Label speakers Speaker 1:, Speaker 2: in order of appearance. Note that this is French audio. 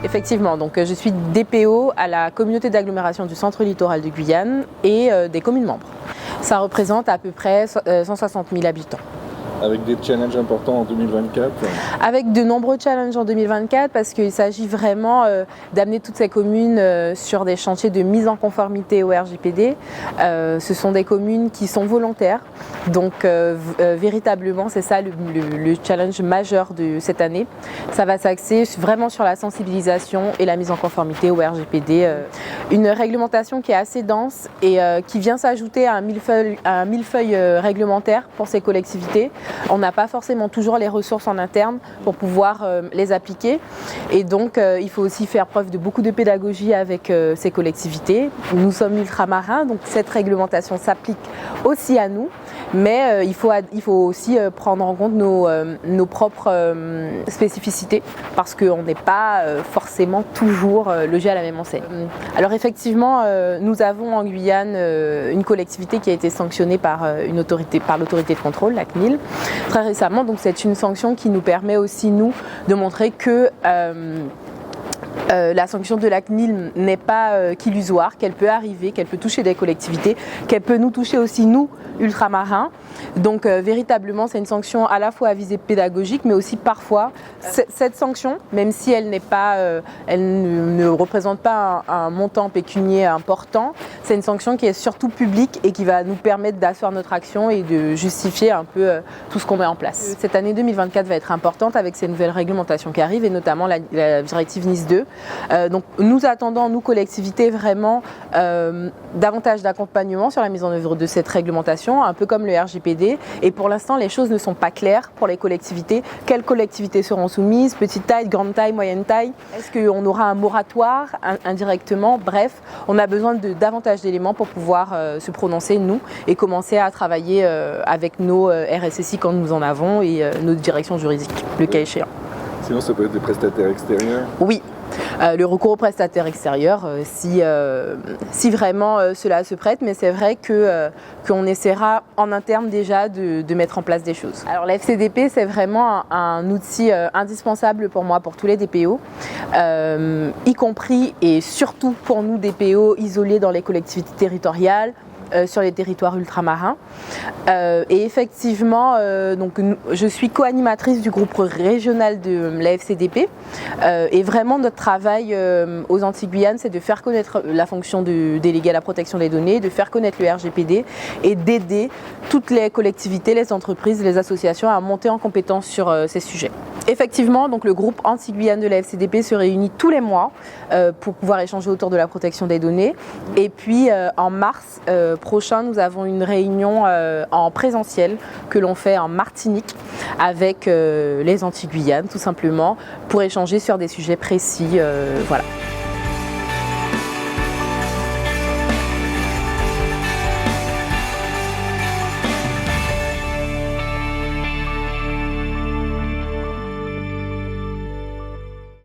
Speaker 1: Effectivement, donc je suis DPO à la communauté d'agglomération du centre littoral de Guyane et des communes membres. Ça représente à peu près 160 000 habitants.
Speaker 2: Avec des challenges importants en 2024?
Speaker 1: Avec de nombreux challenges en 2024 parce qu'il s'agit vraiment d'amener toutes ces communes sur des chantiers de mise en conformité au RGPD. Ce sont des communes qui sont volontaires, donc véritablement c'est ça le challenge majeur de cette année. Ça va s'axer vraiment sur la sensibilisation et la mise en conformité au RGPD. Une réglementation qui est assez dense et qui vient s'ajouter à un millefeuille réglementaire pour ces collectivités. On n'a pas forcément toujours les ressources en interne pour pouvoir les appliquer et donc il faut aussi faire preuve de beaucoup de pédagogie avec ces collectivités. Nous sommes ultramarins, donc cette réglementation s'applique aussi à nous, mais il faut aussi prendre en compte nos propres spécificités parce qu'on n'est pas forcément toujours logé à la même enseigne. Alors effectivement, nous avons en Guyane une collectivité qui a été sanctionnée par l'autorité de contrôle, la CNIL, très récemment. Donc c'est une sanction qui nous permet aussi, nous, de montrer que la sanction de la CNIL n'est pas qu'illusoire, qu'elle peut arriver, qu'elle peut toucher des collectivités, qu'elle peut nous toucher aussi, nous, ultramarins. Donc véritablement, c'est une sanction à la fois à visée pédagogique, mais aussi parfois, cette sanction, même si elle ne représente pas un montant pécunier important, c'est une sanction qui est surtout publique et qui va nous permettre d'asseoir notre action et de justifier un peu tout ce qu'on met en place. Cette année 2024 va être importante avec ces nouvelles réglementations qui arrivent et notamment la directive NIS 2. Donc nous attendons, nous collectivités, vraiment davantage d'accompagnement sur la mise en œuvre de cette réglementation, un peu comme le RGPD. Et pour l'instant, les choses ne sont pas claires pour les collectivités. Quelles collectivités seront soumises? Petite taille, grande taille, moyenne taille? Est-ce qu'on aura un moratoire indirectement? Bref, on a besoin de davantage d'éléments pour pouvoir se prononcer, nous, et commencer à travailler avec nos RSSI quand nous en avons et nos directions juridiques, le cas échéant.
Speaker 2: Sinon, ça peut être des prestataires extérieurs?
Speaker 1: Oui. Le recours aux prestataires extérieurs, si vraiment cela se prête, mais c'est vrai qu'on essaiera en interne déjà de mettre en place des choses. Alors la FCDP, c'est vraiment un outil indispensable pour moi, pour tous les DPO, y compris et surtout pour nous DPO isolés dans les collectivités territoriales, sur les territoires ultramarins. Et effectivement, donc, je suis co-animatrice du groupe régional de la FCDP. Et vraiment, notre travail aux Antilles-Guyane, c'est de faire connaître la fonction de délégué à la protection des données, de faire connaître le RGPD et d'aider toutes les collectivités, les entreprises, les associations à monter en compétence sur ces sujets. Effectivement, donc, le groupe Antilles-Guyane de la FCDP se réunit tous les mois pour pouvoir échanger autour de la protection des données. Et puis, en mars prochain, nous avons une réunion en présentiel que l'on fait en Martinique avec les Antilles-Guyane, tout simplement, pour échanger sur des sujets précis. Voilà.